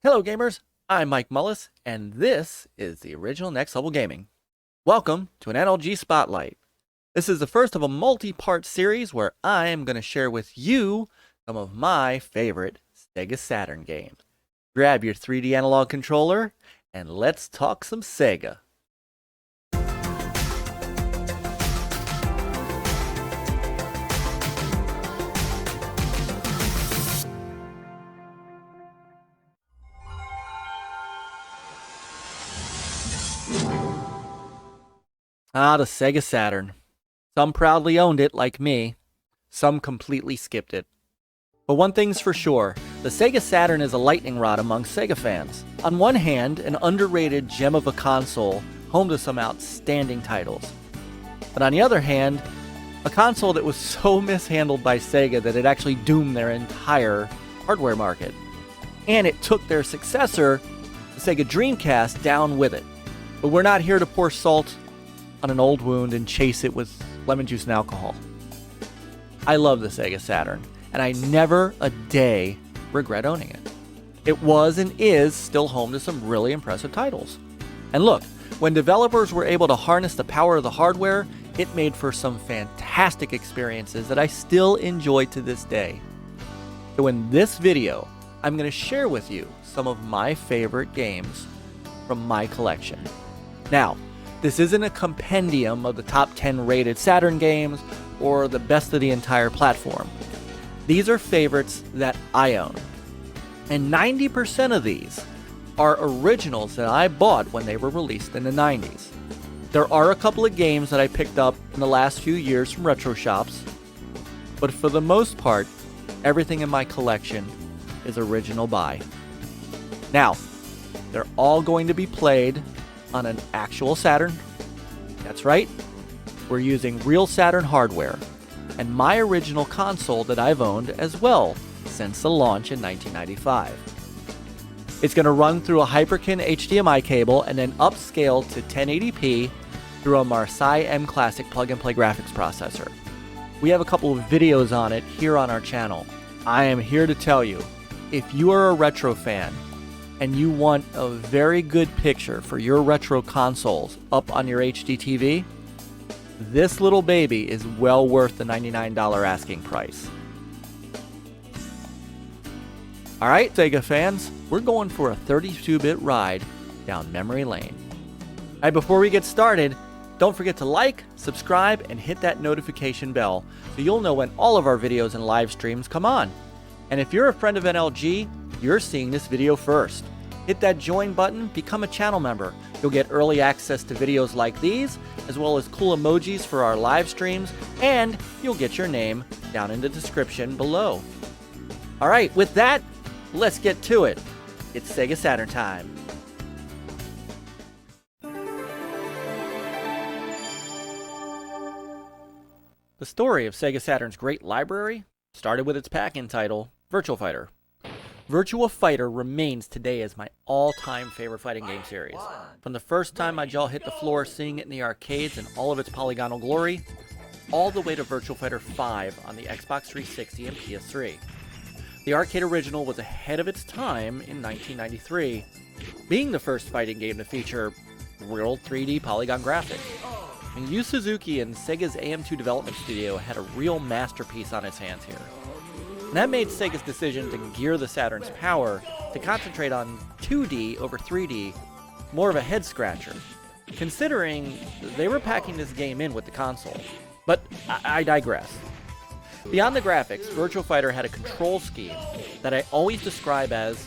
Hello gamers, I'm Mike Mullis, and this is the original Next Level Gaming. Welcome to an NLG Spotlight. This is the first of a multi-part series where I am going to share with you some of my favorite Sega Saturn games. Grab your 3D analog controller, and let's talk some Sega. The Sega Saturn. Some proudly owned it, like me. Some completely skipped it. But one thing's for sure, the Sega Saturn is a lightning rod among Sega fans. On one hand, an underrated gem of a console, home to some outstanding titles. But on the other hand, a console that was so mishandled by Sega that it actually doomed their entire hardware market. And it took their successor, the Sega Dreamcast, down with it. But we're not here to pour salt on an old wound and chase it with lemon juice and alcohol. I love the Sega Saturn, and I never a day regret owning it. It was and is still home to some really impressive titles. And look, when developers were able to harness the power of the hardware, it made for some fantastic experiences that I still enjoy to this day. So in this video, I'm going to share with you some of my favorite games from my collection. Now, this isn't a compendium of the top 10 rated Saturn games or the best of the entire platform. These are favorites that I own. And 90% of these are originals that I bought when they were released in the 90s. There are a couple of games that I picked up in the last few years from retro shops, but for the most part, everything in my collection is original buy. Now, they're all going to be played on an actual Saturn. That's right, we're using real Saturn hardware, and my original console that I've owned as well since the launch in 1995. It's going to run through a Hyperkin HDMI cable and then upscale to 1080p through a Marseille M Classic plug-and-play graphics processor. We have a couple of videos on it here on our channel. I am here to tell you, if you are a retro fan and you want a very good picture for your retro consoles up on your HD TV, this little baby is well worth the $99 asking price. Alright, Sega fans, we're going for a 32-bit ride down memory lane. Alright, before we get started, don't forget to like, subscribe, and hit that notification bell so you'll know when all of our videos and live streams come on. And if you're a friend of NLG, you're seeing this video first. Hit that join button, become a channel member. You'll get early access to videos like these, as well as cool emojis for our live streams, and you'll get your name down in the description below. Alright, with that, let's get to it. It's Sega Saturn time. The story of Sega Saturn's great library started with its pack-in title, Virtua Fighter. Virtua Fighter remains today as my all-time favorite fighting game series. From the first time my jaw hit the floor seeing it in the arcades in all of its polygonal glory, all the way to Virtua Fighter 5 on the Xbox 360 and PS3. The arcade original was ahead of its time in 1993, being the first fighting game to feature real 3D polygon graphics. And Yu Suzuki and Sega's AM2 development studio had a real masterpiece on its hands here. And that made Sega's decision to gear the Saturn's power to concentrate on 2D over 3D more of a head-scratcher, considering they were packing this game in with the console. But I digress. Beyond the graphics, Virtua Fighter had a control scheme that I always describe as,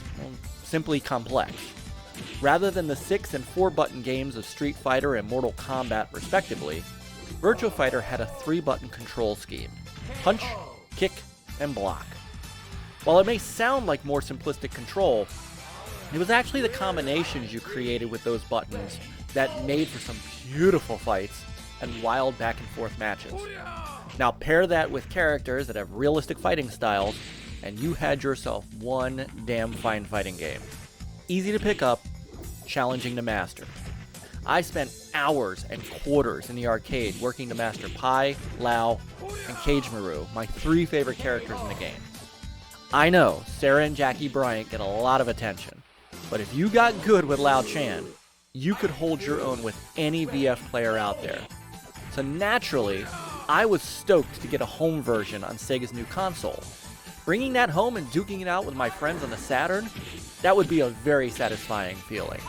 simply complex. Rather than the 6 and 4 button games of Street Fighter and Mortal Kombat respectively, Virtua Fighter had a 3-button control scheme: punch, kick, and block. While it may sound like more simplistic control, it was actually the combinations you created with those buttons that made for some beautiful fights and wild back and forth matches. Now pair that with characters that have realistic fighting styles, and you had yourself one damn fine fighting game. Easy to pick up, challenging to master. I spent hours and quarters in the arcade working to master Pai, Lao, and Cage Maru, my 3 favorite characters in the game. I know, Sarah and Jackie Bryant get a lot of attention, But if you got good with Lao Chan, you could hold your own with any VF player out there. So naturally, I was stoked to get a home version on Sega's new console. Bringing that home and duking it out with my friends on the Saturn, that would be a very satisfying feeling.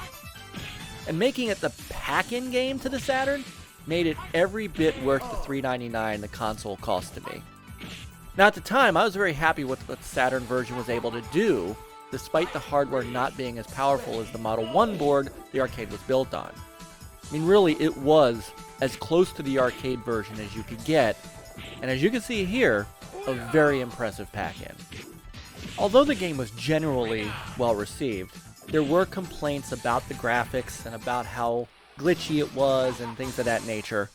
And making it the pack-in game to the Saturn made it every bit worth the $3.99 the console cost to me. Now at the time, I was very happy with what the Saturn version was able to do, despite the hardware not being as powerful as the Model 1 board the arcade was built on. I mean, really, it was as close to the arcade version as you could get, and as you can see here, a very impressive pack-in. Although the game was generally well received, there were complaints about the graphics and about how glitchy it was and things of that nature.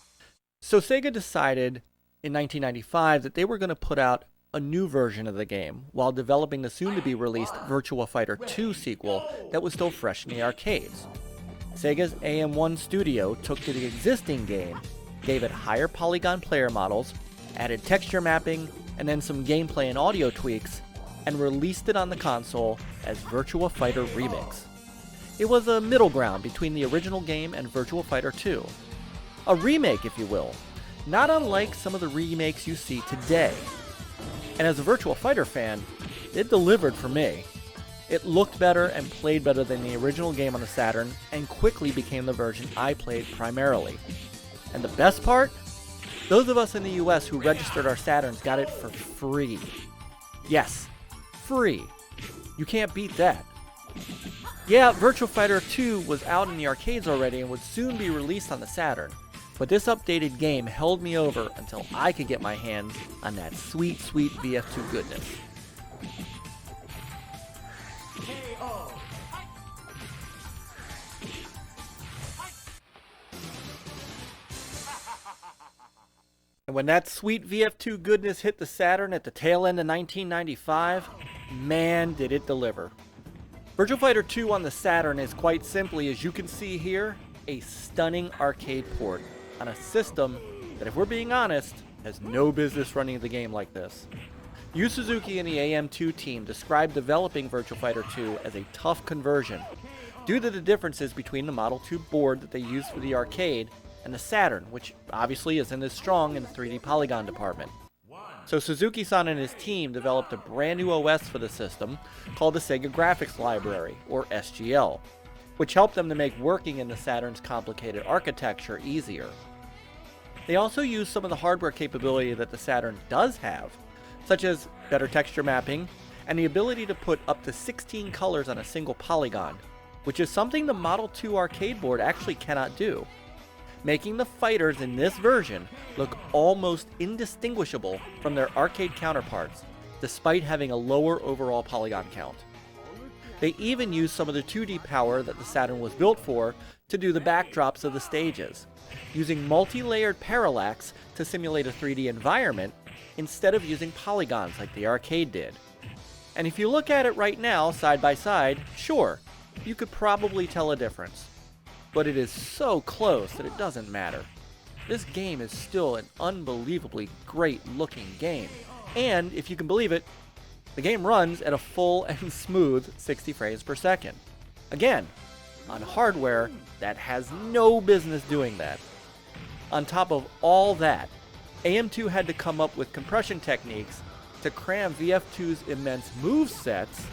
So Sega decided in 1995 that they were going to put out a new version of the game while developing the soon-to-be-released Virtua Fighter 2 sequel that was still fresh in the arcades. Sega's AM1 studio took to the existing game, gave it higher polygon player models, added texture mapping, and then some gameplay and audio tweaks, and released it on the console as Virtua Fighter Remix. It was a middle ground between the original game and Virtua Fighter 2. A remake, if you will, not unlike some of the remakes you see today. And as a Virtua Fighter fan, it delivered for me. It looked better and played better than the original game on the Saturn, and quickly became the version I played primarily. And the best part? Those of us in the US who registered our Saturns got it for free. Yes, free. You can't beat that. Yeah, Virtua Fighter 2 was out in the arcades already and would soon be released on the Saturn, but this updated game held me over until I could get my hands on that sweet, sweet VF2 goodness. And when that sweet VF2 goodness hit the Saturn at the tail end of 1995, man did it deliver. Virtua Fighter 2 on the Saturn is quite simply, as you can see here, a stunning arcade port on a system that, if we're being honest, has no business running the game like this. Yu Suzuki and the AM2 team described developing Virtua Fighter 2 as a tough conversion, due to the differences between the Model 2 board that they used for the arcade and the Saturn, which obviously isn't as strong in the 3D polygon department. So Suzuki-san and his team developed a brand new OS for the system called the Sega Graphics Library, or SGL, which helped them to make working in the Saturn's complicated architecture easier. They also used some of the hardware capability that the Saturn does have, such as better texture mapping and the ability to put up to 16 colors on a single polygon, which is something the Model 2 arcade board actually cannot do, making the fighters in this version look almost indistinguishable from their arcade counterparts, despite having a lower overall polygon count. They even used some of the 2D power that the Saturn was built for to do the backdrops of the stages, using multi-layered parallax to simulate a 3D environment instead of using polygons like the arcade did. And if you look at it right now, side by side, sure, you could probably tell a difference. But it is so close that it doesn't matter. This game is still an unbelievably great looking game, and if you can believe it, the game runs at a full and smooth 60 frames per second. Again, on hardware that has no business doing that. On top of all that, AM2 had to come up with compression techniques to cram VF2's immense move sets,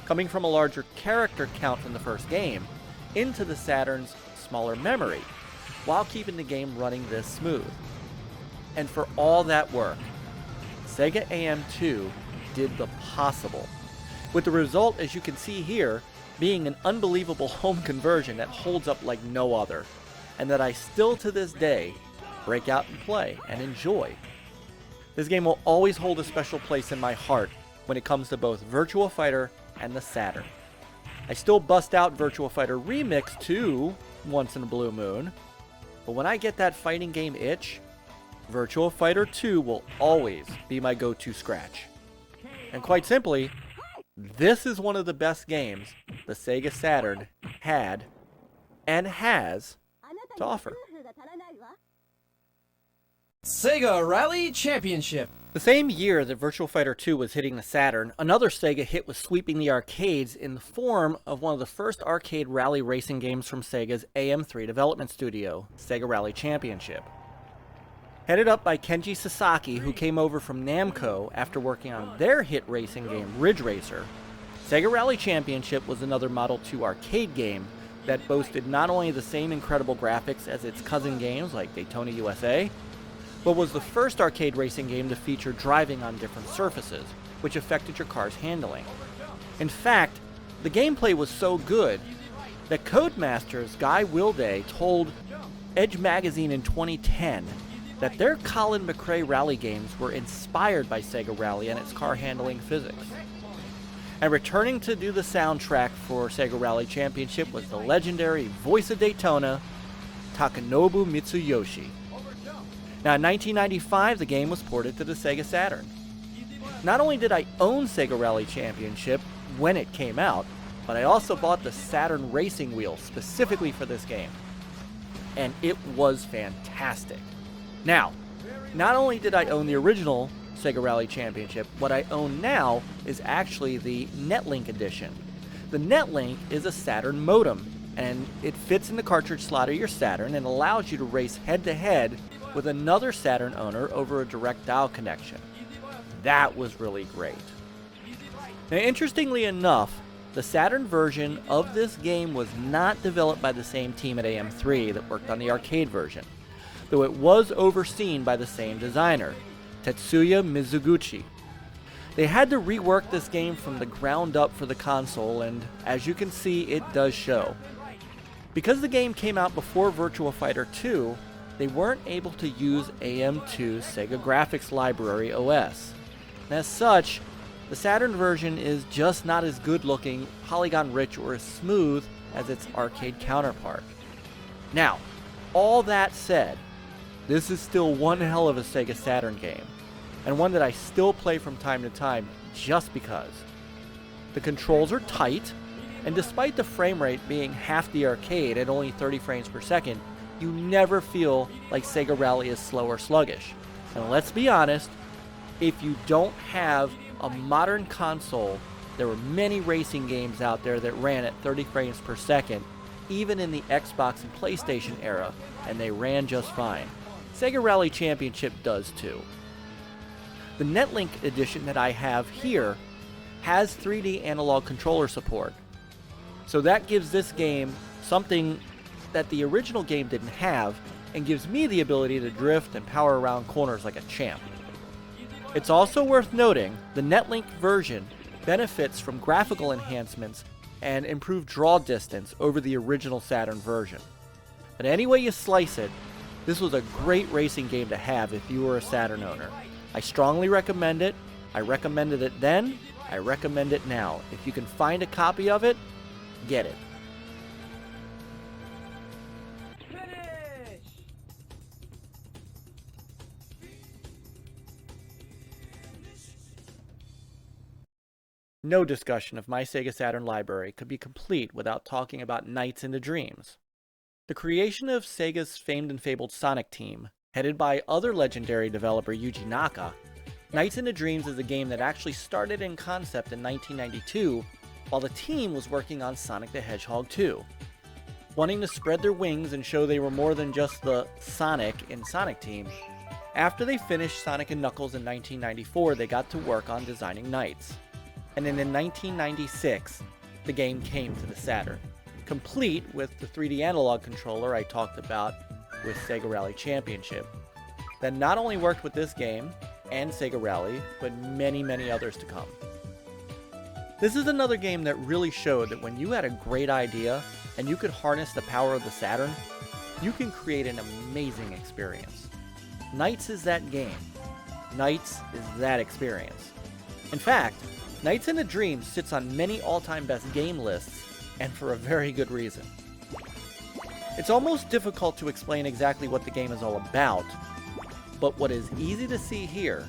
coming from a larger character count from the first game, into the Saturn's smaller memory, while keeping the game running this smooth. And for all that work, Sega AM2 did the possible, with the result, as you can see here, being an unbelievable home conversion that holds up like no other, and that I still to this day break out and play and enjoy. This game will always hold a special place in my heart when it comes to both Virtua Fighter and the Saturn. I still bust out Virtua Fighter Remix 2 once in a blue moon, but when I get that fighting game itch, Virtua Fighter 2 will always be my go-to scratch. And quite simply, this is one of the best games the Sega Saturn had and has to offer. Sega Rally Championship. The same year that Virtua Fighter 2 was hitting the Saturn, another Sega hit was sweeping the arcades in the form of one of the first arcade rally racing games from Sega's AM3 development studio, Sega Rally Championship. Headed up by Kenji Sasaki, who came over from Namco after working on their hit racing game Ridge Racer, Sega Rally Championship was another Model 2 arcade game that boasted not only the same incredible graphics as its cousin games like Daytona USA, but was the first arcade racing game to feature driving on different surfaces, which affected your car's handling. In fact, the gameplay was so good that Codemasters Guy Wilday told Edge magazine in 2010 that their Colin McRae rally games were inspired by Sega Rally and its car handling physics. And returning to do the soundtrack for Sega Rally Championship was the legendary voice of Daytona, Takanobu Mitsuyoshi. Now, in 1995, the game was ported to the Sega Saturn. Not only did I own Sega Rally Championship when it came out, but I also bought the Saturn racing wheel specifically for this game. And it was fantastic. Now, not only did I own the original Sega Rally Championship, what I own now is actually the Netlink edition. The Netlink is a Saturn modem, and it fits in the cartridge slot of your Saturn and allows you to race head-to-head with another Saturn owner over a direct dial connection. That was really great. Now, interestingly enough, the Saturn version of this game was not developed by the same team at AM3 that worked on the arcade version, though it was overseen by the same designer, Tetsuya Mizuguchi. They had to rework this game from the ground up for the console, and as you can see, it does show. Because the game came out before Virtua Fighter 2, they weren't able to use AM2's Sega Graphics Library OS. And as such, the Saturn version is just not as good looking, polygon rich, or as smooth as its arcade counterpart. Now, all that said, this is still one hell of a Sega Saturn game, and one that I still play from time to time just because. The controls are tight, and despite the frame rate being half the arcade at only 30 frames per second, you never feel like Sega Rally is slow or sluggish. And let's be honest, if you don't have a modern console, there were many racing games out there that ran at 30 frames per second, even in the Xbox and PlayStation era, and they ran just fine. Sega Rally Championship does too. The Netlink edition that I have here has 3D analog controller support, so that gives this game something that the original game didn't have, and gives me the ability to drift and power around corners like a champ. It's also worth noting the Netlink version benefits from graphical enhancements and improved draw distance over the original Saturn version. But any way you slice it, this was a great racing game to have if you were a Saturn owner. I strongly recommend it. I recommended it then. I recommend it now. If you can find a copy of it, get it. No discussion of my Sega Saturn library could be complete without talking about Nights into Dreams. The creation of Sega's famed and fabled Sonic team, headed by other legendary developer Yuji Naka, Nights into Dreams is a game that actually started in concept in 1992 while the team was working on Sonic the Hedgehog 2. Wanting to spread their wings and show they were more than just the Sonic in Sonic team, after they finished Sonic & Knuckles in 1994, they got to work on designing Nights. And then in 1996, the game came to the Saturn, complete with the 3D analog controller I talked about with Sega Rally Championship, that not only worked with this game and Sega Rally, but many, many others to come. This is another game that really showed that when you had a great idea and you could harness the power of the Saturn, you can create an amazing experience. Nights is that game. Nights is that experience. In fact, Nights into Dreams sits on many all-time best game lists, and for a very good reason. It's almost difficult to explain exactly what the game is all about, but what is easy to see here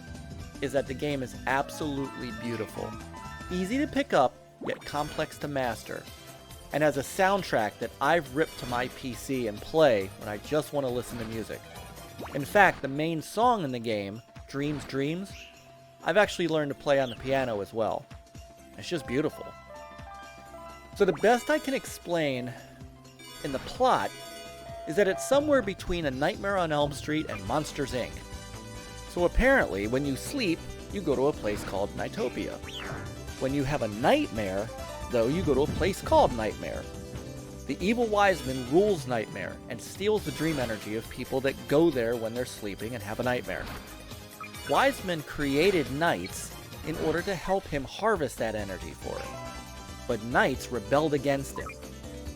is that the game is absolutely beautiful. Easy to pick up, yet complex to master, and has a soundtrack that I've ripped to my PC and play when I just want to listen to music. In fact, the main song in the game, Dreams, Dreams, I've actually learned to play on the piano as well. It's just beautiful. So the best I can explain in the plot is that it's somewhere between A Nightmare on Elm Street and Monsters, Inc. So apparently, when you sleep, you go to a place called Nightopia. When you have a nightmare, though, you go to a place called Nightmare. The evil Wiseman rules Nightmare and steals the dream energy of people that go there when they're sleeping and have a nightmare. Wiseman created Knights in order to help him harvest that energy for him. But Knights rebelled against him.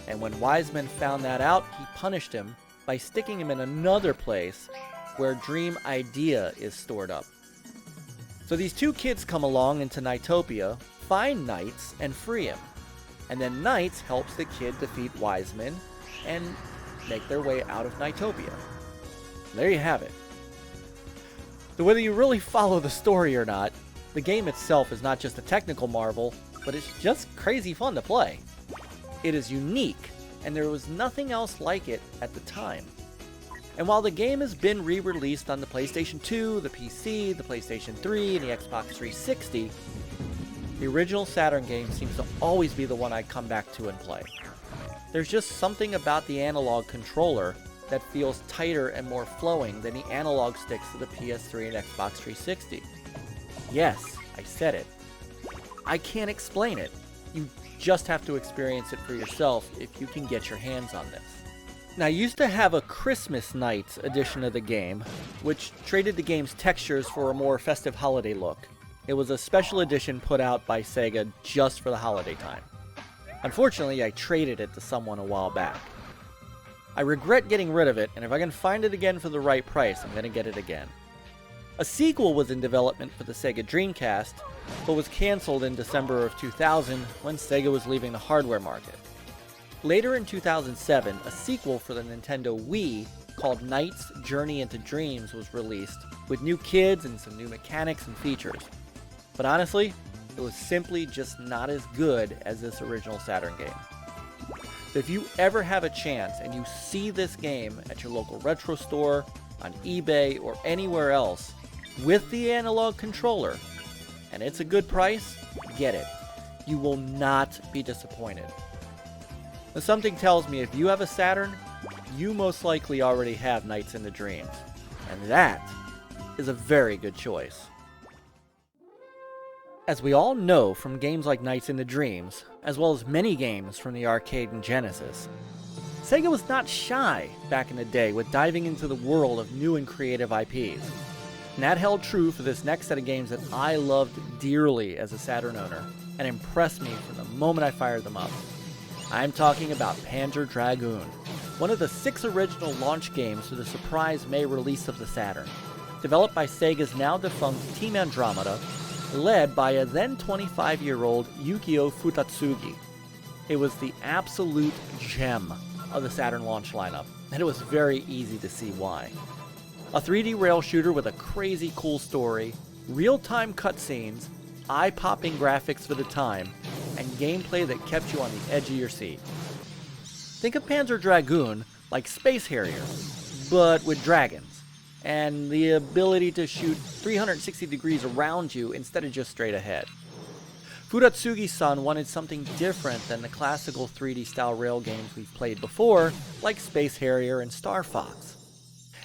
And when Wiseman found that out, he punished him by sticking him in another place where Dream Idea is stored up. So these two kids come along into Nightopia, find Knights, and free him. And then Knights helps the kid defeat Wiseman and make their way out of Nightopia. There you have it. So whether you really follow the story or not, the game itself is not just a technical marvel, but it's just crazy fun to play. It is unique, and there was nothing else like it at the time. And while the game has been re-released on the PlayStation 2, the PC, the PlayStation 3, and the Xbox 360, the original Saturn game seems to always be the one I come back to and play. There's just something about the analog controller that feels tighter and more flowing than the analog sticks of the PS3 and Xbox 360. Yes, I said it. I can't explain it. You just have to experience it for yourself if you can get your hands on this. Now, I used to have a Christmas Nights edition of the game, which traded the game's textures for a more festive holiday look. It was a special edition put out by Sega just for the holiday time. Unfortunately, I traded it to someone a while back. I regret getting rid of it, and if I can find it again for the right price, I'm going to get it again. A sequel was in development for the Sega Dreamcast, but was cancelled in December of 2000 when Sega was leaving the hardware market. Later in 2007, a sequel for the Nintendo Wii called Knight's Journey into Dreams was released, with new kids and some new mechanics and features. But honestly, it was simply just not as good as this original Saturn game. So if you ever have a chance and you see this game at your local retro store, on eBay, or anywhere else with the analog controller, and it's a good price, get it. You will not be disappointed. Now, something tells me if you have a Saturn, you most likely already have Knights into Dreams. And that is a very good choice. As we all know from games like Knights into Dreams, as well as many games from the arcade and Genesis, Sega was not shy back in the day with diving into the world of new and creative IPs. And that held true for this next set of games that I loved dearly as a Saturn owner, and impressed me from the moment I fired them up. I'm talking about Panzer Dragoon, one of the 6 original launch games for the surprise May release of the Saturn, developed by Sega's now defunct Team Andromeda, led by a then 25-year-old Yukio Futatsugi. It was the absolute gem of the Saturn launch lineup, and it was very easy to see why. A 3D rail shooter with a crazy cool story, real-time cutscenes, eye-popping graphics for the time, and gameplay that kept you on the edge of your seat. Think of Panzer Dragoon like Space Harrier, but with dragons, and the ability to shoot 360 degrees around you instead of just straight ahead. Futatsugi-san wanted something different than the classical 3D style rail games we've played before, like Space Harrier and Star Fox.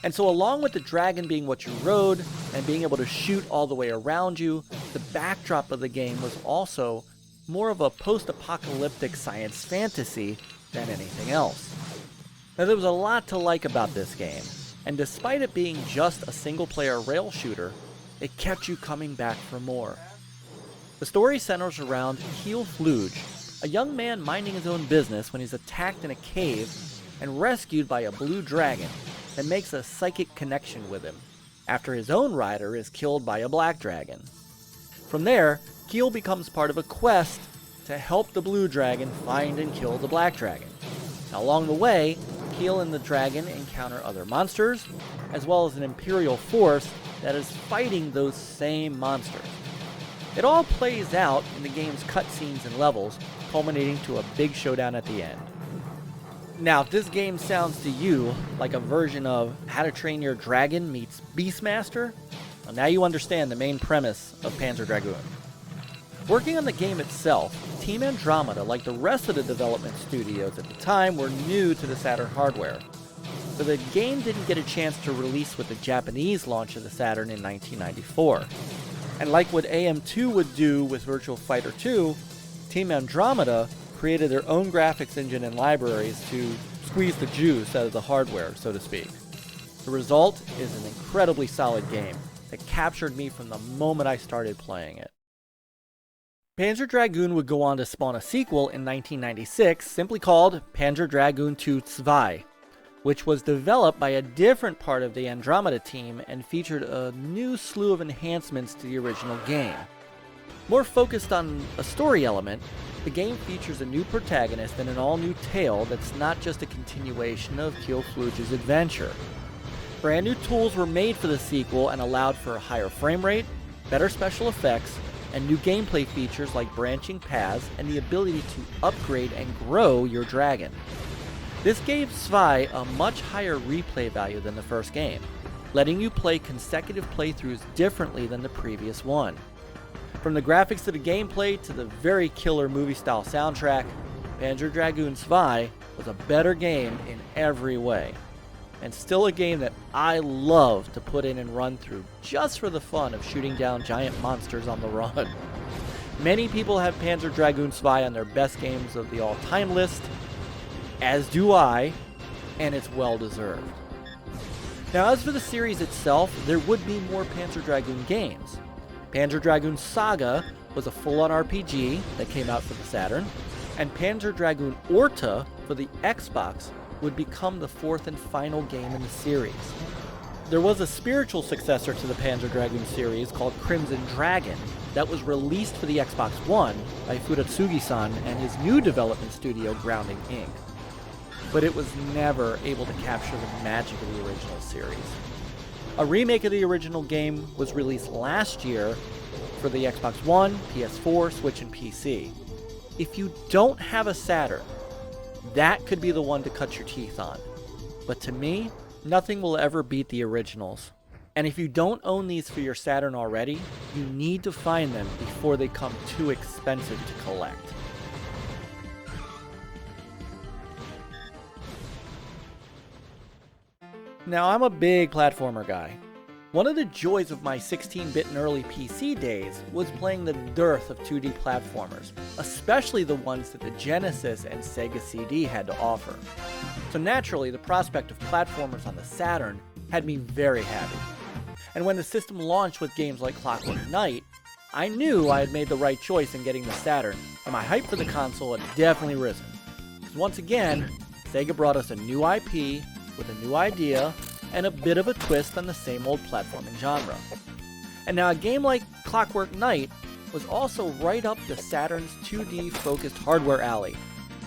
And so along with the dragon being what you rode, and being able to shoot all the way around you, the backdrop of the game was also more of a post-apocalyptic science fantasy than anything else. Now, there was a lot to like about this game, and despite it being just a single-player rail shooter, it kept you coming back for more. The story centers around Qeorge, a young man minding his own business when he's attacked in a cave and rescued by a blue dragon that makes a psychic connection with him, after his own rider is killed by a black dragon. From there, Qeorge becomes part of a quest to help the blue dragon find and kill the black dragon. Now, along the way, Qeorge and the dragon encounter other monsters, as well as an Imperial force that is fighting those same monsters. It all plays out in the game's cutscenes and levels, culminating to a big showdown at the end. Now, if this game sounds to you like a version of How to Train Your Dragon meets Beastmaster, well, now you understand the main premise of Panzer Dragoon. Working on the game itself, Team Andromeda, like the rest of the development studios at the time, were new to the Saturn hardware. So the game didn't get a chance to release with the Japanese launch of the Saturn in 1994. And like what AM2 would do with Virtua Fighter 2, Team Andromeda created their own graphics engine and libraries to squeeze the juice out of the hardware, so to speak. The result is an incredibly solid game that captured me from the moment I started playing it. Panzer Dragoon would go on to spawn a sequel in 1996 simply called Panzer Dragoon 2 2, which was developed by a different part of the Andromeda team and featured a new slew of enhancements to the original game. More focused on a story element, the game features a new protagonist and an all-new tale that's not just a continuation of Qeorge's adventure. Brand new tools were made for the sequel and allowed for a higher frame rate, better special effects, and new gameplay features like branching paths and the ability to upgrade and grow your dragon. This gave Zwei a much higher replay value than the first game, letting you play consecutive playthroughs differently than the previous one. From the graphics to the gameplay to the very killer movie-style soundtrack, Panzer Dragoon Zwei was a better game in every way, and still a game that I love to put in and run through just for the fun of shooting down giant monsters on the run. Many people have Panzer Dragoon Zwei on their best games of the all-time list, as do I, and it's well deserved. Now, as for the series itself, there would be more Panzer Dragoon games. Panzer Dragoon Saga was a full-on RPG that came out for the Saturn, and Panzer Dragoon Orta for the Xbox would become the fourth and final game in the series. There was a spiritual successor to the Panzer Dragoon series called Crimson Dragon that was released for the Xbox One by Furatsugi-san and his new development studio Grounding Inc. But it was never able to capture the magic of the original series. A remake of the original game was released last year for the Xbox One, PS4, Switch, and PC. If you don't have a Saturn, that could be the one to cut your teeth on. But to me, nothing will ever beat the originals. And if you don't own these for your Saturn already, you need to find them before they become too expensive to collect. Now, I'm a big platformer guy. One of the joys of my 16-bit and early PC days was playing the dearth of 2D platformers, especially the ones that the Genesis and Sega CD had to offer. So naturally, the prospect of platformers on the Saturn had me very happy. And when the system launched with games like Clockwork Knight, I knew I had made the right choice in getting the Saturn, and my hype for the console had definitely risen. Because once again, Sega brought us a new IP with a new idea and a bit of a twist on the same old platforming genre. And now a game like Clockwork Knight was also right up the Saturn's 2D focused hardware alley,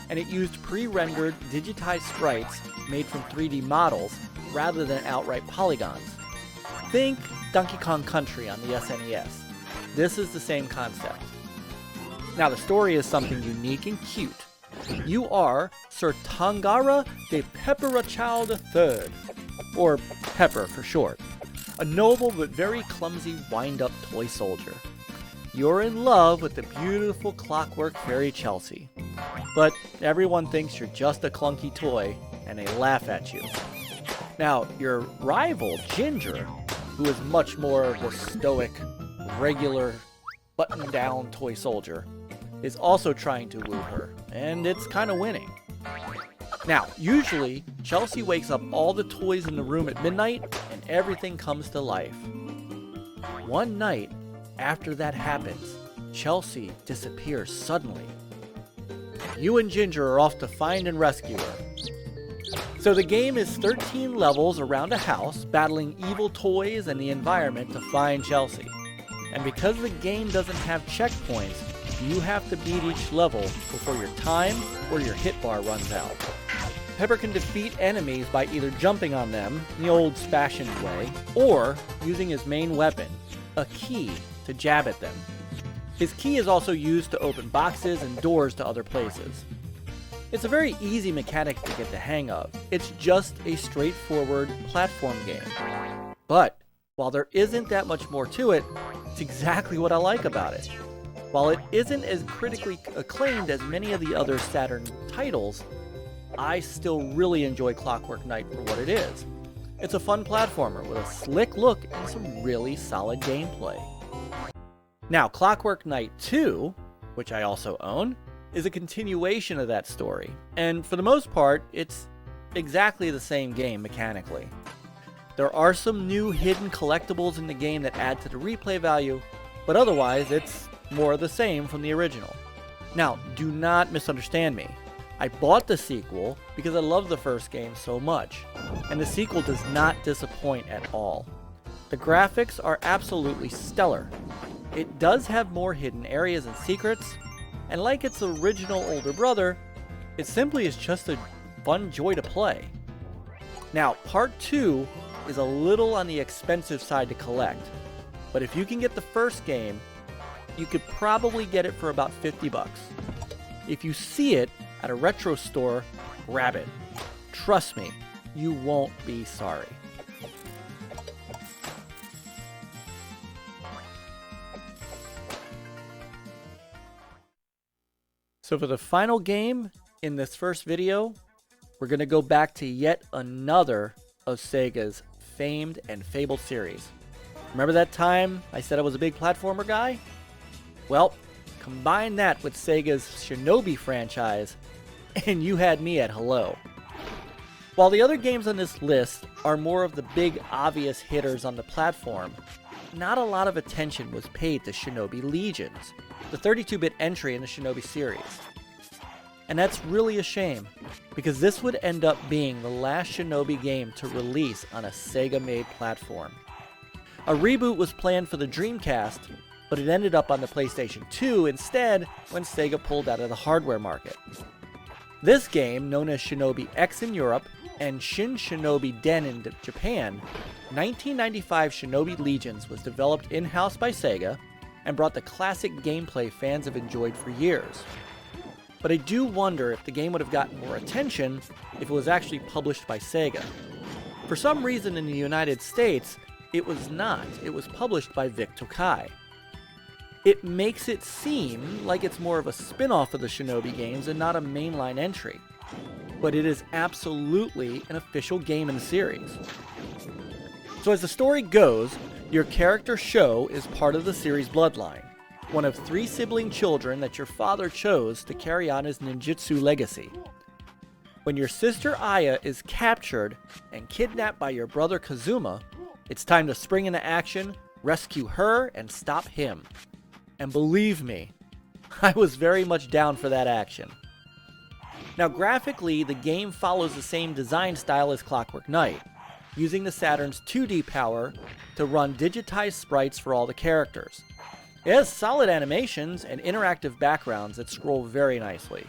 and it used pre-rendered digitized sprites made from 3D models rather than outright polygons. Think Donkey Kong Country on the SNES. This is the same concept. Now the story is something unique and cute. You are Sir Tangara de Pepperachal III, or Pepper for short, a noble but very clumsy wind-up toy soldier. You're in love with the beautiful clockwork fairy Chelsea, but everyone thinks you're just a clunky toy and they laugh at you. Now, your rival, Ginger, who is much more of the stoic, regular, button-down toy soldier, is also trying to woo her, and it's kind of winning. Now, usually, Chelsea wakes up all the toys in the room at midnight, and everything comes to life. One night, after that happens, Chelsea disappears suddenly. You and Ginger are off to find and rescue her. So the game is 13 levels around a house, battling evil toys and the environment to find Chelsea. And because the game doesn't have checkpoints, you have to beat each level before your time or your hit bar runs out. Pepper can defeat enemies by either jumping on them, the old-fashioned way, or using his main weapon, a key, to jab at them. His key is also used to open boxes and doors to other places. It's a very easy mechanic to get the hang of. It's just a straightforward platform game. But while there isn't that much more to it, it's exactly what I like about it. While it isn't as critically acclaimed as many of the other Saturn titles, I still really enjoy Clockwork Knight for what it is. It's a fun platformer with a slick look and some really solid gameplay. Now, Clockwork Knight 2, which I also own, is a continuation of that story, and for the most part, it's exactly the same game mechanically. There are some new hidden collectibles in the game that add to the replay value, but otherwise it's more of the same from the original. Now, do not misunderstand me. I bought the sequel because I love the first game so much, and the sequel does not disappoint at all. The graphics are absolutely stellar. It does have more hidden areas and secrets, and like its original older brother, it simply is just a fun joy to play. Now, Part 2 is a little on the expensive side to collect, but if you can get the first game, you could probably get it for about 50 bucks. If you see it at a retro store, grab it. Trust me, you won't be sorry. So for the final game in this first video, we're going to go back to yet another of Sega's famed and fabled series. Remember that time I said I was a big platformer guy? Well, combine that with Sega's Shinobi franchise, and you had me at hello. While the other games on this list are more of the big obvious hitters on the platform, not a lot of attention was paid to Shinobi Legions, the 32-bit entry in the Shinobi series. And that's really a shame, because this would end up being the last Shinobi game to release on a Sega-made platform. A reboot was planned for the Dreamcast, but it ended up on the PlayStation 2 instead when Sega pulled out of the hardware market. This game, known as Shinobi X in Europe and Shin Shinobi Den in Japan, 1995 Shinobi Legions was developed in-house by Sega and brought the classic gameplay fans have enjoyed for years. But I do wonder if the game would have gotten more attention if it was actually published by Sega. For some reason in the United States, it was not. It was published by Vic Tokai. It makes it seem like it's more of a spin-off of the Shinobi games and not a mainline entry. But it is absolutely an official game in the series. So as the story goes, your character Sho is part of the series bloodline, one of 3 sibling children that your father chose to carry on his ninjutsu legacy. When your sister Aya is captured and kidnapped by your brother Kazuma, it's time to spring into action, rescue her, and stop him. And believe me, I was very much down for that action. Now graphically, the game follows the same design style as Clockwork Knight, using the Saturn's 2D power to run digitized sprites for all the characters. It has solid animations and interactive backgrounds that scroll very nicely.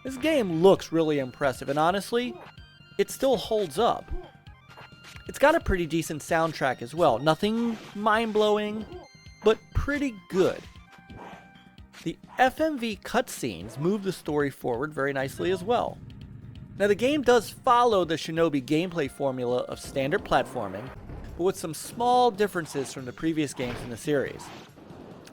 This game looks really impressive, and honestly, it still holds up. It's got a pretty decent soundtrack as well, nothing mind-blowing, but pretty good. The FMV cutscenes move the story forward very nicely as well. Now the game does follow the Shinobi gameplay formula of standard platforming, but with some small differences from the previous games in the series.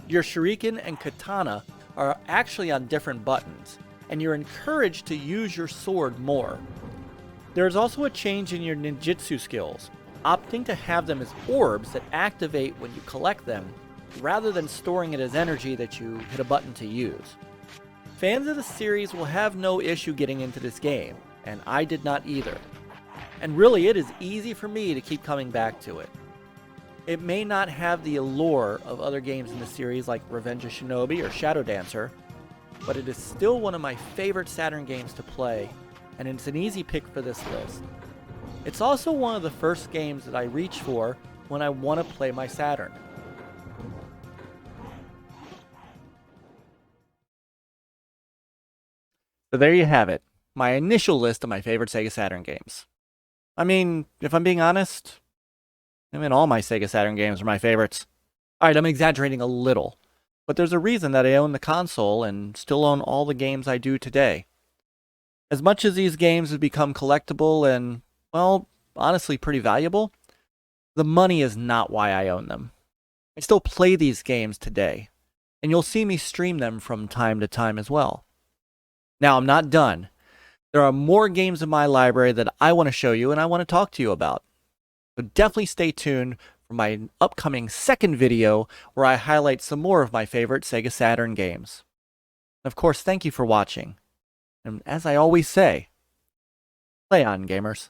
Your shuriken and katana are actually on different buttons, and you're encouraged to use your sword more. There is also a change in your ninjutsu skills, opting to have them as orbs that activate when you collect them, rather than storing it as energy that you hit a button to use. Fans of the series will have no issue getting into this game, and I did not either. And really, it is easy for me to keep coming back to it. It may not have the allure of other games in the series like Revenge of Shinobi or Shadow Dancer, but it is still one of my favorite Saturn games to play, and it's an easy pick for this list. It's also one of the first games that I reach for when I want to play my Saturn. So there you have it, my initial list of my favorite Sega Saturn games. I mean, if I'm being honest, all my Sega Saturn games are my favorites. Alright, I'm exaggerating a little, but there's a reason that I own the console and still own all the games I do today. As much as these games have become collectible and, well, honestly pretty valuable, the money is not why I own them. I still play these games today, and you'll see me stream them from time to time as well. Now, I'm not done. There are more games in my library that I want to show you and I want to talk to you about. So definitely stay tuned for my upcoming second video where I highlight some more of my favorite Sega Saturn games. Of course, thank you for watching. And as I always say, play on, gamers.